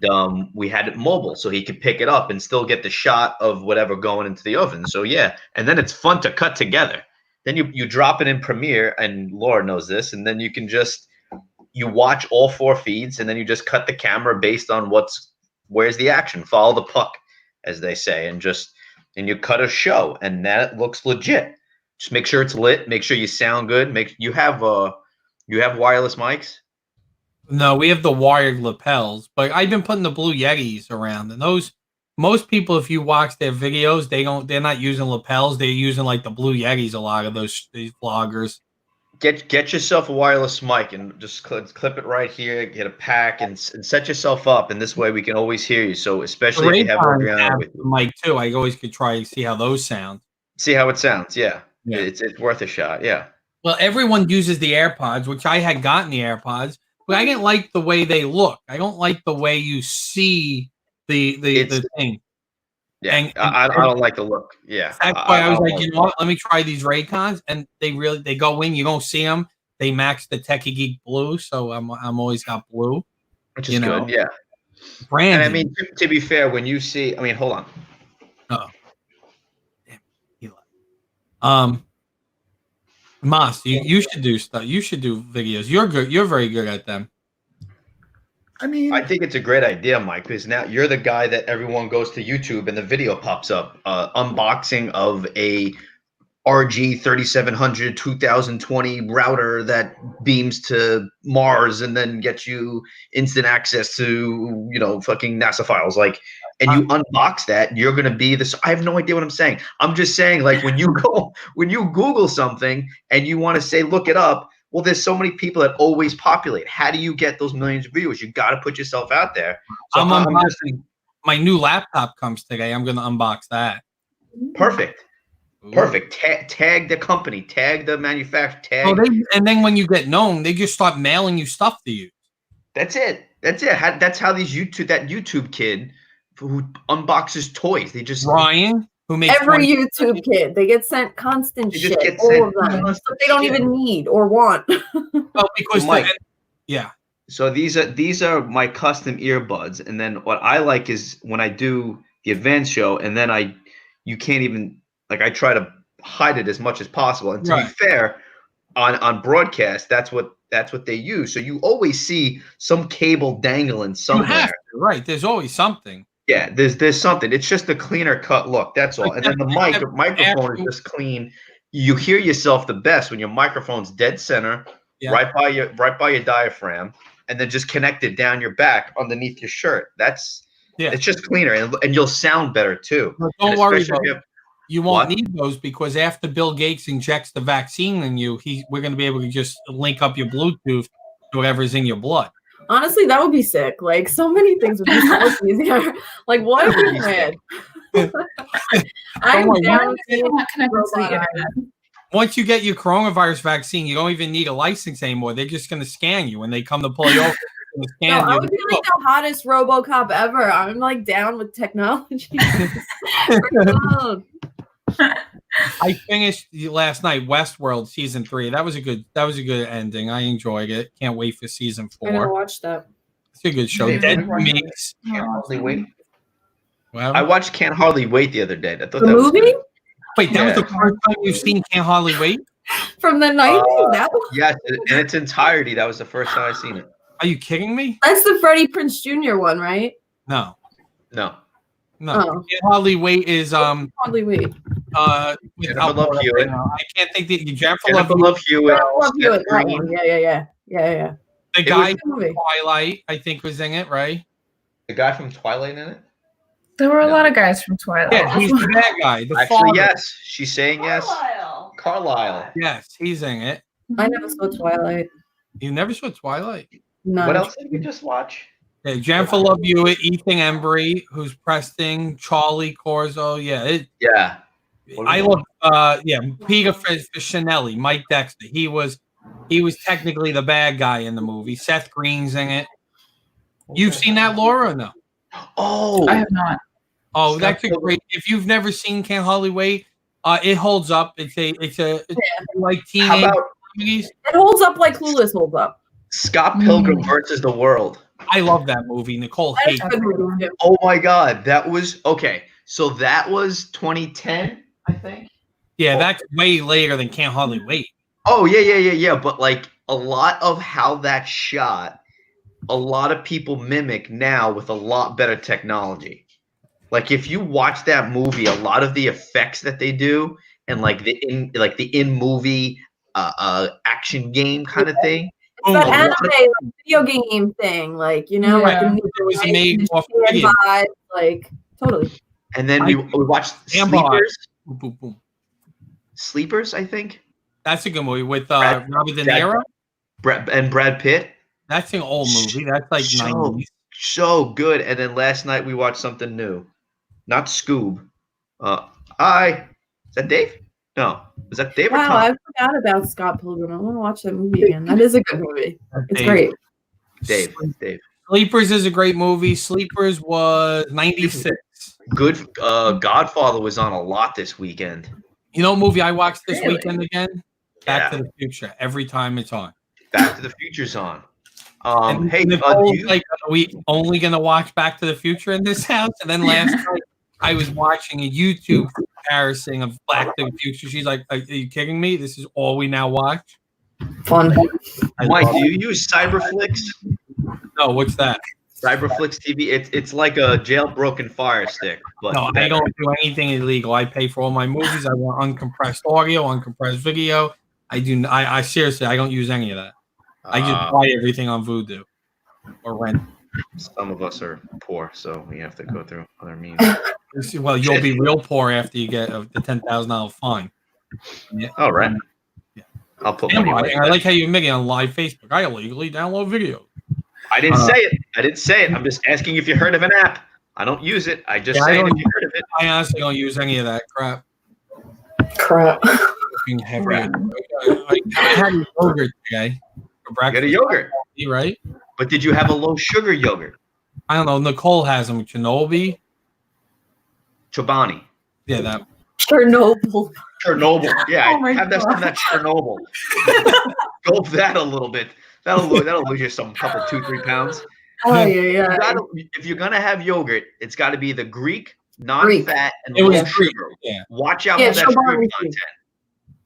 we had it mobile, so he could pick it up and still get the shot of whatever going into the oven. So yeah, and then it's fun to cut together. Then you drop it in Premiere, and Laura knows this, and then you can you watch all 4 feeds, and then you just cut the camera based on where's the action, follow the puck, as they say, and you cut a show, and that looks legit. Just make sure it's lit, make sure you sound good. You have wireless mics? No, we have the wired lapels, but I've been putting the Blue Yetis around, and those most people, if you watch their videos, they're not using lapels, they're using like the Blue Yetis. A lot of these vloggers. Get yourself a wireless mic and just clip it right here. Get a pack and set yourself up, and this way we can always hear you. So especially if you have Adriana with you. Mic too. I always could try and see how those sound. See how it sounds. Yeah. It's worth a shot. Yeah. Well, everyone uses the AirPods, which I had gotten the AirPods, but I didn't like the way they look. I don't like the way you see the thing. Yeah, and I don't like the look. Yeah, that's why I was like, you know what? Let me try these Raycons, and they go in. You don't see them. they match the Techie Geek blue, so I'm always got blue. Which is good, yeah. Brandon. And I mean, to be fair, when you see, I mean, hold on. Oh, damn, he left. Mas, you should do stuff. You should do videos. You're good. You're very good at them. I mean, I think it's a great idea, Mike, because now you're the guy that everyone goes to YouTube and the video pops up. Unboxing of a RG 3700 2020 router that beams to Mars and then gets you instant access to, fucking NASA files. Like, and you unbox that, you're going to be this. I have no idea what I'm saying. I'm just saying, like, when you Google something and you want to say, look it up, well, there's so many people that always populate. How do you get those millions of viewers? You got to put yourself out there. So I'm unboxing. My new laptop comes today. I'm going to unbox that. Perfect. Perfect. Tag the company. Tag the manufacturer. Tag. And then when you get known, they just start mailing you stuff to you. That's it. That's how these YouTube kid who unboxes toys. They just Ryan, who makes every YouTube kid, they get sent constant shit. All of them. Stuff they don't even need or want. Oh, because yeah. So these are my custom earbuds, and then what I like is when I do the advanced show, and then you can't even, like, I try to hide it as much as possible. And to be fair, on broadcast, that's what they use. So you always see some cable dangling somewhere. You have to, right? There's always something. Yeah, there's something. It's just a cleaner cut look. That's all. And then the microphone is just clean. You hear yourself the best when your microphone's dead center, right by your diaphragm, and then just connected down your back underneath your shirt. It's just cleaner, and you'll sound better too. But don't worry about it. You won't need those because after Bill Gates injects the vaccine in you, we're going to be able to just link up your Bluetooth to whatever's in your blood. Honestly, that would be sick. Like, so many things would be so much easier. Like, what if we had? I'm down to connect to the internet. Once you get your coronavirus vaccine, you don't even need a license anymore. They're just going to scan you when they come to pull you over. I would be like the hottest RoboCop ever. I'm like down with technology. I finished last night Westworld season 3. That was a good ending. I enjoyed it. Can't wait for season 4. I'm gonna watch that. It's a good show. Dead Meats. Can't hardly wait. Well, I watched Can't Hardly Wait the other day. I thought the movie? Wait, that was the first time you've seen Can't Hardly Wait? From the 90s? That one? Yes, in its entirety. That was the first time I seen it. Are you kidding me? That's the Freddie Prinze Jr. one, right? No. Oh. Can't Hardly Wait is Hardly Wait. Jennifer Love Hewitt. I can't think the Jennifer Love Hewitt. Yeah. The guy from Twilight, I think, was in it, right? The guy from Twilight in it? There were a lot of guys from Twilight. Yeah, he's the bad guy. The Actually, father. yes. She's saying yes. Carlisle. Yes, he's in it. I never saw Twilight. You never saw Twilight? No. What else did we just watch? Yeah, Jennifer Love Hewitt, Ethan Embry, who's Preston, Charlie Corzo. Yeah. I love Peter Finelli, Mike Dexter. He was technically the bad guy in the movie. Seth Green's in it. You've seen that, Laura, or no? Oh, I have not. Oh, that's a great. If you've never seen Can't Hardly Wait, it holds up. It's like teenage movies. It holds up like Clueless holds up. Scott Pilgrim versus the World. I love that movie. Nicole hates it. Oh my God, that was okay. So that was 2010, I think. Yeah, that's way later than Can't Hardly Wait. Oh yeah. But like a lot of how that's shot, a lot of people mimic now with a lot better technology. Like if you watch that movie, a lot of the effects that they do and like the in movie action game kind of thing. It's that anime video game thing, like it was made off video. Like totally. And then we watched Sleepers. Sleepers, I think. That's a good movie with Robert De Niro and Brad Pitt. That's an old movie. That's like 90s. So good. And then last night we watched something new. Not Scoob. Is that Dave? No. Is that Dave or Tom? Wow, I forgot about Scott Pilgrim. I want to watch that movie again. That is a good movie. It's great. Dave. Sleepers is a great movie. Sleepers was 96. Good. Godfather was on a lot this weekend. You know what movie I watched this weekend again? Back to the Future every time it's on. Back to the Future's on. And Hey, Nicole's like, are we only gonna watch Back to the Future in this house? And then last night I was watching a YouTube comparison of Back to the Future. She's like, "Are you kidding me? This is all we now watch?" Fun. Mike, do you use Cyberflix? No, what's that? Cyberflix TV. It's like a jailbroken Fire Stick. But No, I don't do anything illegal. I pay for all my movies. I want uncompressed audio, uncompressed video. I seriously, I don't use any of that. I just buy everything on Vudu or rent. Some of us are poor, so we have to go through other means. Well, you'll be real poor after you get the $10,000 fine. Yeah. All right. Yeah. I'll put money away. I like how you admit it on live Facebook. I illegally download videos. I didn't say it. I didn't say it. I'm just asking if you heard of an app. I don't use it. I just saying if you heard of it. I honestly don't use any of that crap. Heavy. I had a yogurt today for breakfast. You got a yogurt, right? But did you have a low sugar yogurt? I don't know. Nicole has them. Chobani. Yeah, that. Chernobyl. Yeah, Oh have that Chernobyl. Go for that a little bit. That'll lose you some couple 2-3 pounds. Oh yeah. If you're gonna have yogurt, it's got to be the Greek, non-fat, and low sugar. Yeah. Watch out for that sugar content.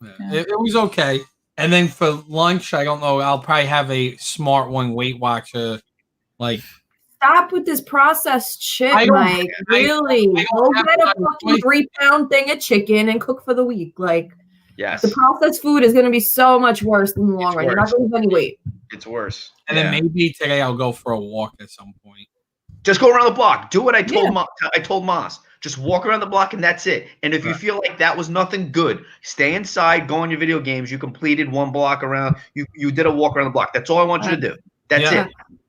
Yeah. It was okay. And then for lunch, I don't know. I'll probably have a Smart One Weight Watcher. Like, stop with this processed shit, Mike. Really, go get a fucking 3-pound thing of chicken and cook for the week. Like, yes, the processed food is going to be so much worse in the long run. You're not going to lose any weight. It's worse. And then maybe today I'll go for a walk at some point. Just go around the block. Do what I told I told Moss. Just walk around the block and that's it. And if you feel like that was nothing good, stay inside, go on your video games. You completed 1 block around. You did a walk around the block. That's all I want you to do. That's it.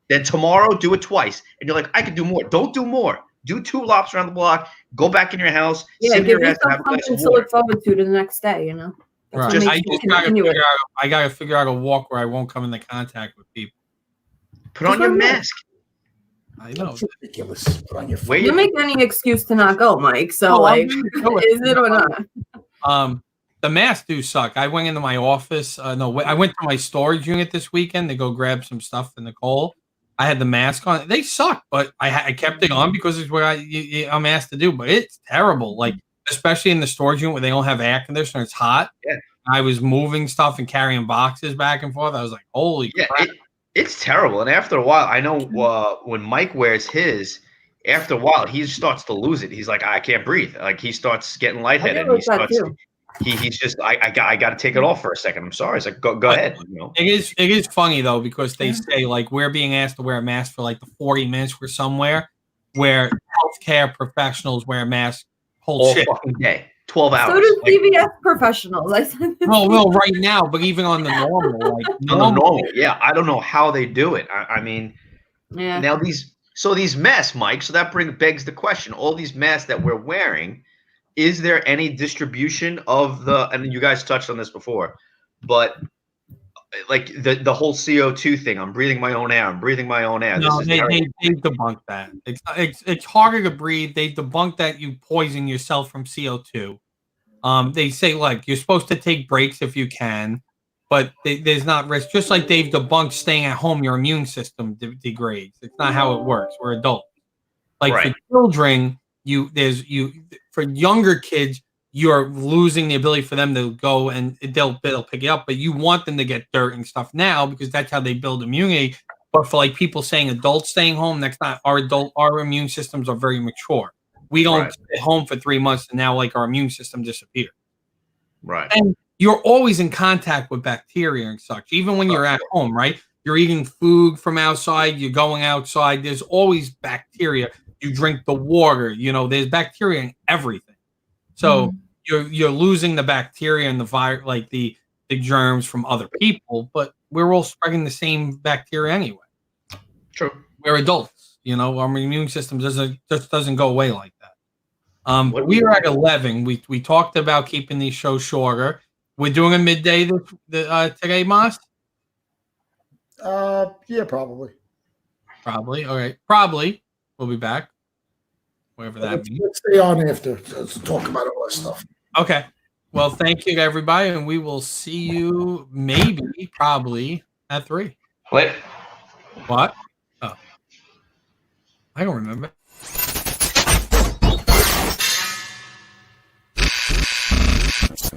Then tomorrow, do it twice. And you're like, I could do more. Don't do more. Do 2 laps around the block. Go back in your house. Yeah, give yourself something to look forward to the next day, you know? Right. I gotta figure out a walk where I won't come into contact with people. Put on your mask. I know. It's ridiculous. Put on your face. You make any excuse to not go, Mike. So, is it or not? The masks do suck. I went into my office. I went to my storage unit this weekend to go grab some stuff for Nicole. I had the mask on. They suck, but I kept it on because it's what I'm asked to do. But it's terrible. Like, especially in the storage unit where they don't have air conditioner. It's hot. Yeah. I was moving stuff and carrying boxes back and forth. I was like, holy crap. It's terrible. And after a while, I know when Mike wears his, after a while, he starts to lose it. He's like, I can't breathe. Like, he starts getting lightheaded. He's just, I got to take it off for a second. I'm sorry. It's like, go ahead. You know? It is funny, though, because they say, like, we're being asked to wear a mask for, like, the 40 minutes we're somewhere where healthcare professionals wear masks whole fucking day. 12 hours. So do CVS professionals. Well, right now, but even on the normal, yeah, I don't know how they do it. I mean, now these masks, Mike. So that begs the question: all these masks that we're wearing, is there any distribution of the? And you guys touched on this before, but like the whole CO2 thing. I'm breathing my own air. No, they debunked that. It's harder to breathe. They debunked that you poison yourself from CO2. They say, like, you're supposed to take breaks if you can, but there's not risk. Just like they've debunked staying at home, your immune system degrades. It's not how it works. We're adults. Like for children, for younger kids, you're losing the ability for them to go and they'll pick it up, but you want them to get dirt and stuff now because that's how they build immunity. But for like people saying adults staying home, that's not our immune systems are very mature. We don't stay home for 3 months and now like our immune system disappears. Right. And you're always in contact with bacteria and such, even when you're at home, right? You're eating food from outside, you're going outside, there's always bacteria. You drink the water, there's bacteria in everything. So you're losing the bacteria and the virus, like the germs from other people, but we're all spreading the same bacteria anyway. True. We're adults, our immune system just doesn't go away like that. But we are at 11. We talked about keeping these shows shorter. We're doing a midday today, Moss? Yeah, probably. Probably. All right. Probably. We'll be back. Whatever that means. Let's stay on after. Let's talk about all that stuff. Okay. Well, thank you to everybody, and we will see you probably at 3. Wait. What? Oh, I don't remember.